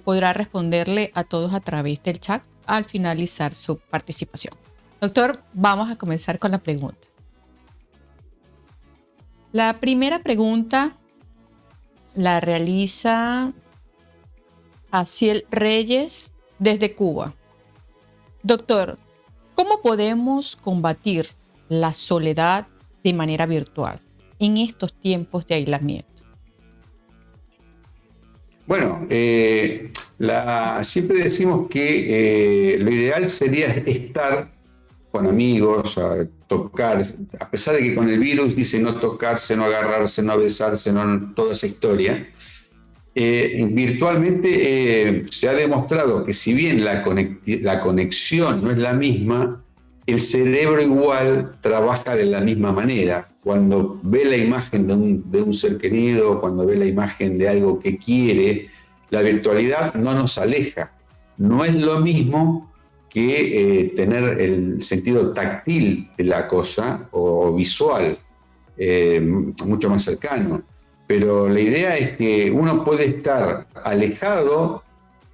podrá responderle a todos a través del chat al finalizar su participación. Doctor, vamos a comenzar con la pregunta. La primera pregunta la realiza Aciel Reyes desde Cuba. Doctor, ¿cómo podemos combatir la soledad de manera virtual en estos tiempos de aislamiento? Bueno, siempre decimos que lo ideal sería estar con amigos, tocar, a pesar de que con el virus dice no tocarse, no agarrarse, no besarse, no toda esa historia. Virtualmente se ha demostrado que si bien la conexión no es la misma, el cerebro igual trabaja de la misma manera. Cuando ve la imagen de un ser querido, cuando ve la imagen de algo que quiere, la virtualidad no nos aleja. No es lo mismo que tener el sentido táctil de la cosa o visual, mucho más cercano. Pero la idea es que uno puede estar alejado,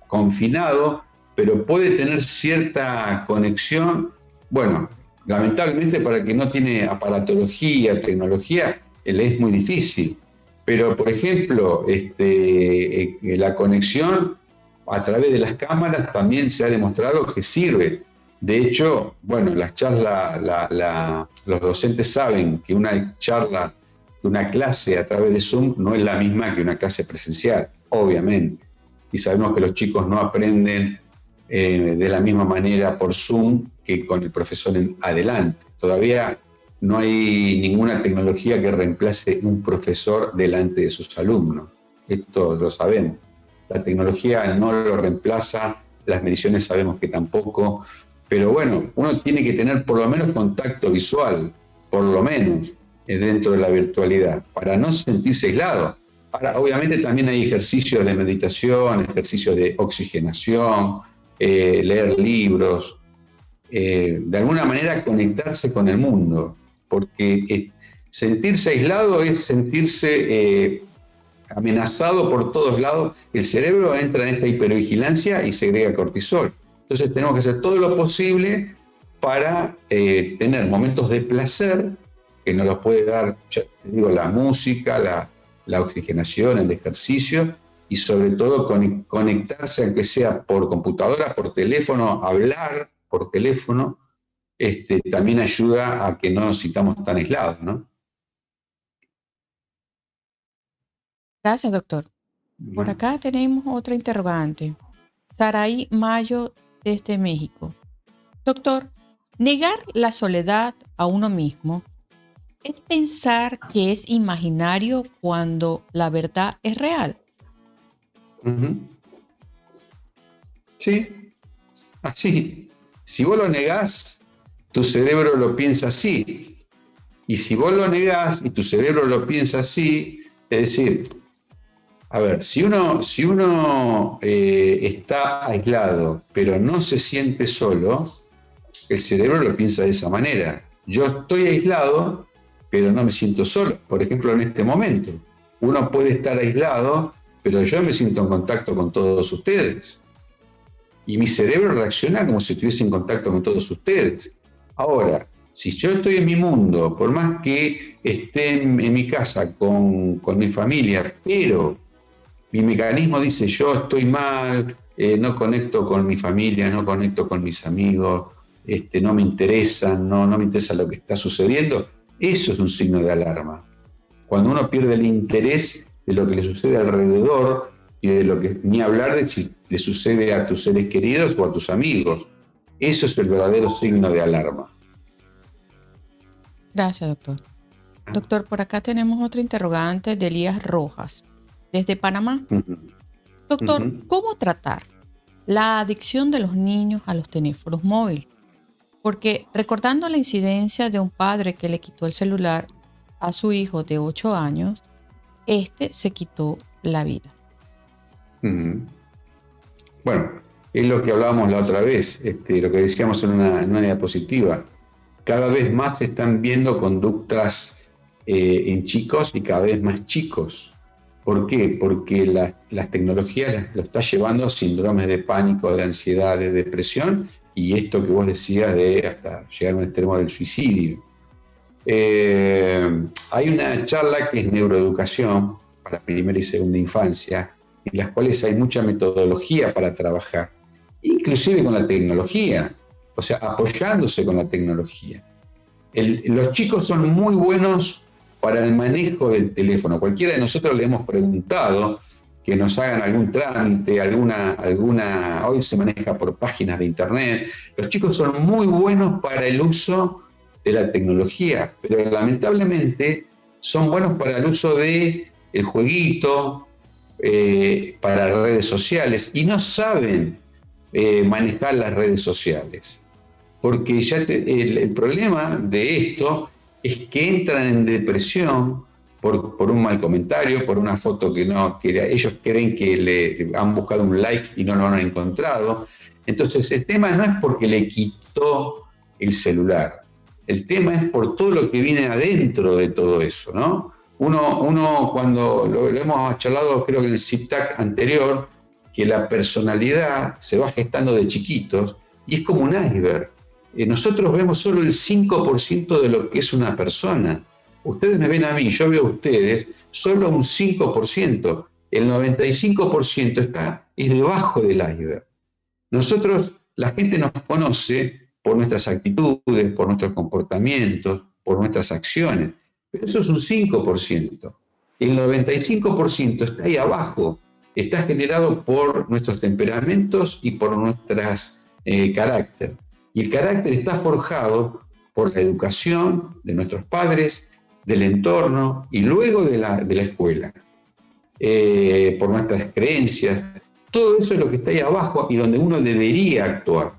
confinado, pero puede tener cierta conexión. Bueno, lamentablemente para el que no tiene aparatología, tecnología, le es muy difícil. Pero, por ejemplo, la conexión a través de las cámaras también se ha demostrado que sirve. De hecho, bueno, las charlas, los docentes saben que una charla, una clase a través de Zoom no es la misma que una clase presencial, obviamente. Y sabemos que los chicos no aprenden de la misma manera por Zoom que con el profesor adelante. Todavía no hay ninguna tecnología que reemplace un profesor delante de sus alumnos. Esto lo sabemos. La tecnología no lo reemplaza, las mediciones sabemos que tampoco, pero bueno, uno tiene que tener por lo menos contacto visual, por lo menos, dentro de la virtualidad, para no sentirse aislado. Ahora, obviamente también hay ejercicios de meditación, ejercicios de oxigenación, leer libros, de alguna manera conectarse con el mundo, porque sentirse aislado es sentirse amenazado por todos lados. El cerebro entra en esta hipervigilancia y segrega cortisol. Entonces tenemos que hacer todo lo posible para tener momentos de placer que nos los puede dar, ya te digo, la música, la oxigenación, el ejercicio, y sobre todo conectarse, aunque sea por computadora, por teléfono, hablar por teléfono, también ayuda a que no nos sintamos tan aislados, ¿no? Gracias, doctor. Por Bueno. acá tenemos otra interrogante. Saraí Mayo desde México. Doctor, negar la soledad a uno mismo es pensar que es imaginario cuando la verdad es real. Uh-huh. Sí, así. Si vos lo negás, tu cerebro lo piensa así. Y si vos lo negás y tu cerebro lo piensa así, es decir, a ver, si uno está aislado, pero no se siente solo, el cerebro lo piensa de esa manera. Yo estoy aislado, pero no me siento solo. Por ejemplo, en este momento, uno puede estar aislado, pero yo me siento en contacto con todos ustedes. Y mi cerebro reacciona como si estuviese en contacto con todos ustedes. Ahora, si yo estoy en mi mundo, por más que esté en mi casa con mi familia, pero mi mecanismo dice yo estoy mal, no conecto con mi familia, no conecto con mis amigos, no me interesan, no me interesa lo que está sucediendo, eso es un signo de alarma. Cuando uno pierde el interés de lo que le sucede alrededor y de lo que, ni hablar de si le sucede a tus seres queridos o a tus amigos, eso es el verdadero signo de alarma. Gracias, doctor. Doctor, por acá tenemos otra interrogante de Elías Rojas, desde Panamá. Doctor, ¿cómo tratar la adicción de los niños a los teléfonos móviles? Porque recordando la incidencia de un padre que le quitó el celular a su hijo de 8 años, se quitó la vida. Bueno, es lo que hablábamos la otra vez, lo que decíamos en una diapositiva. Cada vez más se están viendo conductas en chicos y cada vez más chicos. ¿Por qué? Porque las tecnologías lo está llevando a síndromes de pánico, de ansiedad, de depresión y esto que vos decías de hasta llegar a un extremo del suicidio. Hay una charla que es neuroeducación para primera y segunda infancia, en las cuales hay mucha metodología para trabajar, inclusive con la tecnología, o sea, apoyándose con la tecnología. Los chicos son muy buenos para el manejo del teléfono. Cualquiera de nosotros le hemos preguntado que nos hagan algún trámite, hoy se maneja por páginas de internet. Los chicos son muy buenos para el uso de la tecnología, pero lamentablemente son buenos para el uso de el jueguito, para redes sociales, y no saben manejar las redes sociales. Porque ya el problema de esto es que entran en depresión por un mal comentario, por una foto que ellos creen que le han buscado un like y no lo han encontrado. Entonces el tema no es porque le quitó el celular, el tema es por todo lo que viene adentro de todo eso, ¿no? Uno cuando lo hemos charlado, creo que en el CIPTAC anterior, que la personalidad se va gestando de chiquitos y es como un iceberg. Nosotros vemos solo el 5% de lo que es una persona. Ustedes me ven a mí, yo veo a ustedes, solo un 5%. El 95% es debajo del iceberg. Nosotros, la gente nos conoce por nuestras actitudes, por nuestros comportamientos, por nuestras acciones. Pero eso es un 5%. El 95% está ahí abajo. Está generado por nuestros temperamentos y por nuestras carácter. Y el carácter está forjado por la educación de nuestros padres, del entorno y luego de la escuela, por nuestras creencias. Todo eso es lo que está ahí abajo y donde uno debería actuar,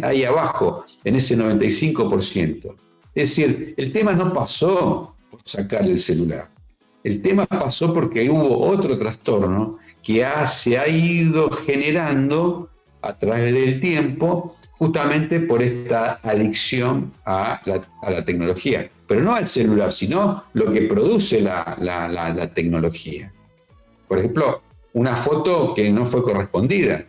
ahí abajo, en ese 95%. Es decir, el tema no pasó por sacar el celular. El tema pasó porque hubo otro trastorno que se ha ido generando a través del tiempo, justamente por esta adicción a la tecnología. Pero no al celular, sino lo que produce la tecnología. Por ejemplo, una foto que no fue correspondida.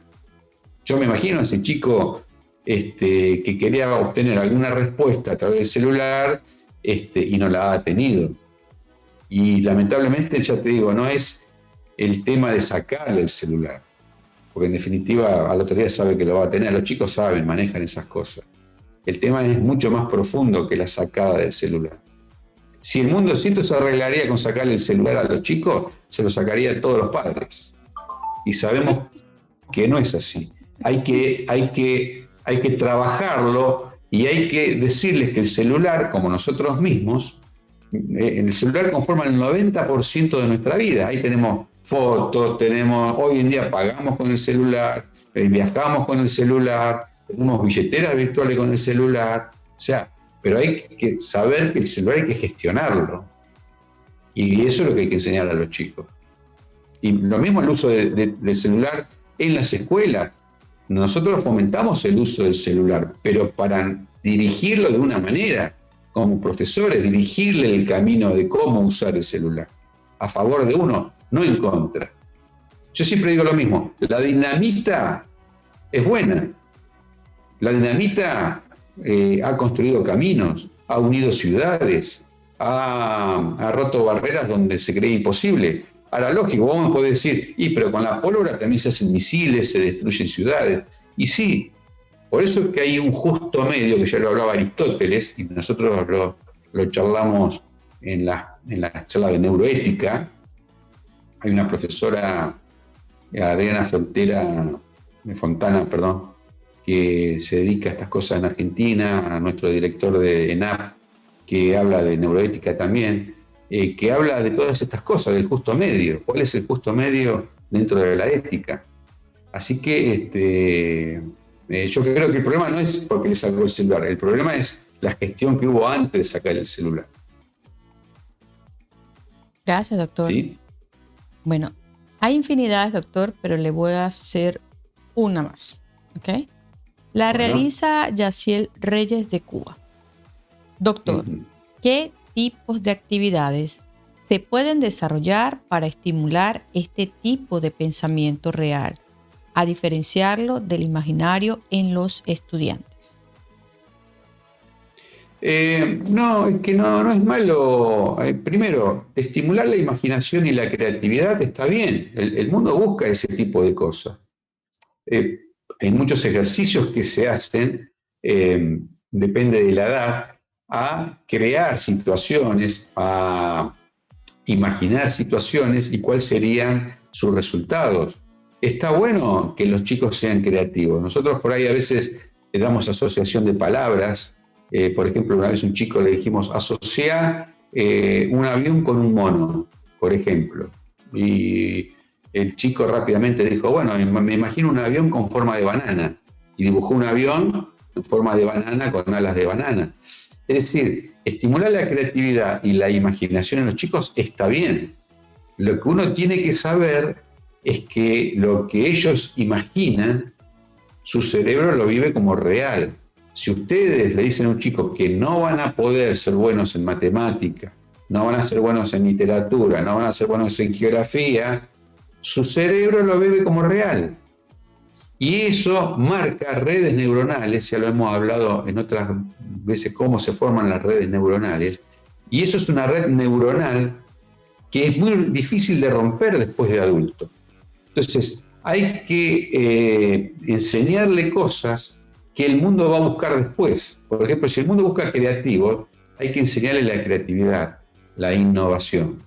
Yo me imagino a ese chico que quería obtener alguna respuesta a través del celular y no la ha tenido. Y lamentablemente, ya te digo, no es el tema de sacarle el celular, porque en definitiva a la autoridad sabe que lo va a tener, los chicos saben, manejan esas cosas. El tema es mucho más profundo que la sacada del celular. Si el mundo esto se arreglaría con sacarle el celular a los chicos, se lo sacaría a todos los padres. Y sabemos que no es así. Hay que trabajarlo y hay que decirles que el celular, como nosotros mismos, el celular conforma el 90% de nuestra vida. Ahí tenemos fotos, hoy en día pagamos con el celular, viajamos con el celular, tenemos billeteras virtuales con el celular, o sea, pero hay que saber que el celular hay que gestionarlo. Y eso es lo que hay que enseñar a los chicos. Y lo mismo el uso del celular en las escuelas. Nosotros fomentamos el uso del celular, pero para dirigirlo de una manera, como profesores, dirigirle el camino de cómo usar el celular, a favor de uno, no en contra. Yo siempre digo lo mismo, la dinamita es buena. La dinamita ha construido caminos, ha unido ciudades, ha roto barreras donde se creía imposible. Ahora, lógico, vos me podés decir, pero con la pólvora también se hacen misiles, se destruyen ciudades. Y sí, por eso es que hay un justo medio, que ya lo hablaba Aristóteles, y nosotros lo charlamos en la charla de neuroética. Hay una profesora, Adriana Fontana, que se dedica a estas cosas en Argentina, a nuestro director de ENAP, que habla de neuroética también, que habla de todas estas cosas, del justo medio. ¿Cuál es el justo medio dentro de la ética? Así que yo creo que el problema no es porque le sacó el celular, el problema es la gestión que hubo antes de sacar el celular. Gracias, doctor. ¿Sí? Bueno, hay infinidades, doctor, pero le voy a hacer una más. ¿Ok? La realiza Yaciel Reyes de Cuba. Doctor, ¿qué tipos de actividades se pueden desarrollar para estimular este tipo de pensamiento real, a diferenciarlo del imaginario en los estudiantes? No, es que no es malo. Primero, estimular la imaginación y la creatividad está bien. El mundo busca ese tipo de cosas. Hay muchos ejercicios que se hacen, depende de la edad, a crear situaciones, a imaginar situaciones y cuáles serían sus resultados. Está bueno que los chicos sean creativos. Nosotros por ahí a veces le damos asociación de palabras. Por ejemplo, una vez un chico le dijimos, asocia un avión con un mono, por ejemplo. Y el chico rápidamente dijo, bueno, me imagino un avión con forma de banana. Y dibujó un avión en forma de banana con alas de banana. Es decir, estimular la creatividad y la imaginación en los chicos está bien. Lo que uno tiene que saber es que lo que ellos imaginan, su cerebro lo vive como real. Si ustedes le dicen a un chico que no van a poder ser buenos en matemática, no van a ser buenos en literatura, no van a ser buenos en geografía, su cerebro lo vive como real. Y eso marca redes neuronales, ya lo hemos hablado en otras veces cómo se forman las redes neuronales, y eso es una red neuronal que es muy difícil de romper después de adulto. Entonces, hay que enseñarle cosas que el mundo va a buscar después. Por ejemplo, si el mundo busca creativos, hay que enseñarle la creatividad, la innovación.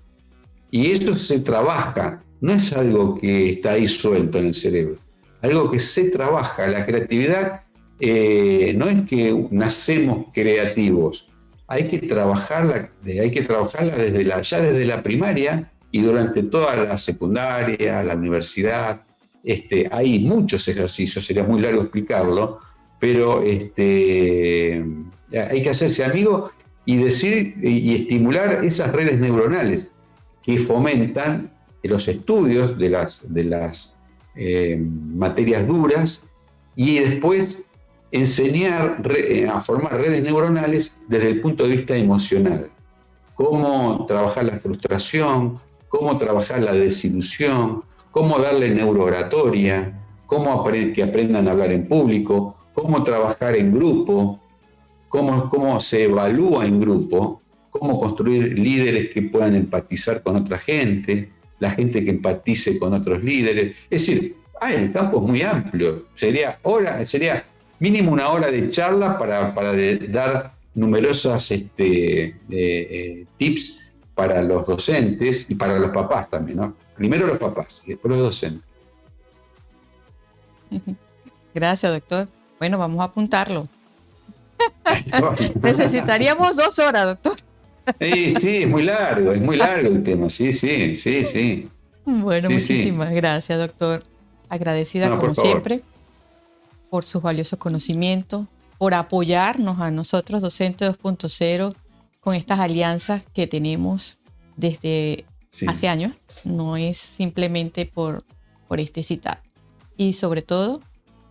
Y esto se trabaja, no es algo que está ahí suelto en el cerebro, algo que se trabaja. La creatividad no es que nacemos creativos, hay que trabajarla desde la primaria y durante toda la secundaria, la universidad. Hay muchos ejercicios, sería muy largo explicarlo, pero hay que hacerse amigo y decir y estimular esas redes neuronales que fomentan los estudios de las materias duras y después enseñar a formar redes neuronales desde el punto de vista emocional. Cómo trabajar la frustración, cómo trabajar la desilusión, cómo darle neurooratoria, cómo que aprendan a hablar en público, cómo trabajar en grupo, cómo se evalúa en grupo, cómo construir líderes que puedan empatizar con otra gente, la gente que empatice con otros líderes. Es decir, el campo es muy amplio. Sería mínimo una hora de charla para dar numerosas tips para los docentes y para los papás también, ¿no? Primero los papás y después los docentes. Gracias, doctor. Bueno, vamos a apuntarlo. Necesitaríamos 2 horas, doctor. Sí, es muy largo el tema, sí. Bueno, sí, muchísimas gracias, doctor. Agradecida como siempre por sus valiosos conocimientos, por apoyarnos a nosotros, Docente 2.0, con estas alianzas que tenemos desde hace años. No es simplemente por este citado. Y sobre todo,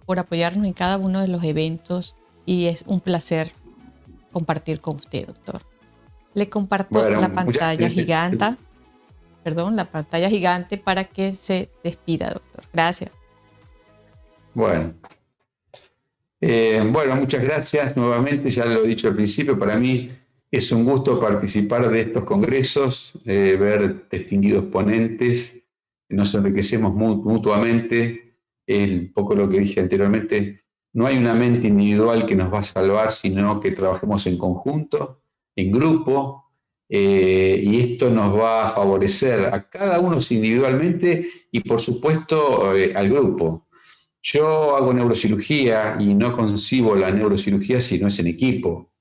por apoyarnos en cada uno de los eventos. Y es un placer compartir con usted, doctor. Le comparto la pantalla gigante. La pantalla gigante para que se despida, doctor. Gracias. Bueno, muchas gracias nuevamente. Ya lo he dicho al principio, para mí es un gusto participar de estos congresos, ver distinguidos ponentes, nos enriquecemos mutuamente. Es un poco lo que dije anteriormente. No hay una mente individual que nos va a salvar, sino que trabajemos en conjunto, en grupo, y esto nos va a favorecer a cada uno individualmente y, por supuesto, al grupo. Yo hago neurocirugía y no concibo la neurocirugía si no es en equipo.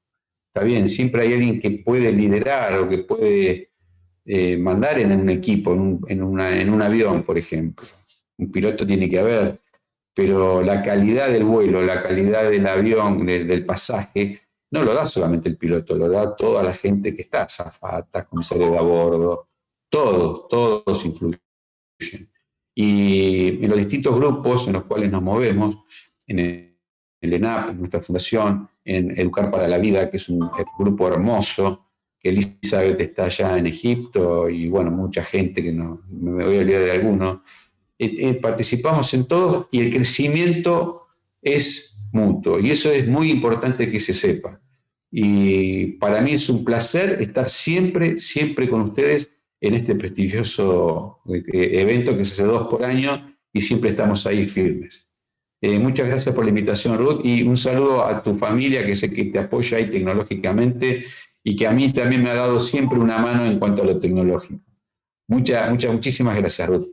Está bien, siempre hay alguien que puede liderar o que puede mandar en un equipo, en un avión, por ejemplo. Un piloto tiene que haber. Pero la calidad del vuelo, la calidad del avión, del pasaje, no lo da solamente el piloto, lo da toda la gente que está, azafatas, comisarios de a bordo, todos influyen. Y en los distintos grupos en los cuales nos movemos, en el ENAP, en nuestra fundación, en Educar para la Vida, que es un grupo hermoso, que Elizabeth está allá en Egipto, y bueno, mucha gente que no me voy a olvidar de algunos. Participamos en todo y el crecimiento es mutuo y eso es muy importante que se sepa. Y para mí es un placer estar siempre con ustedes en este prestigioso evento que se hace 2 por año y siempre estamos ahí firmes. Muchas gracias por la invitación, Ruth, y un saludo a tu familia que sé que te apoya ahí tecnológicamente y que a mí también me ha dado siempre una mano en cuanto a lo tecnológico. Muchísimas gracias, Ruth.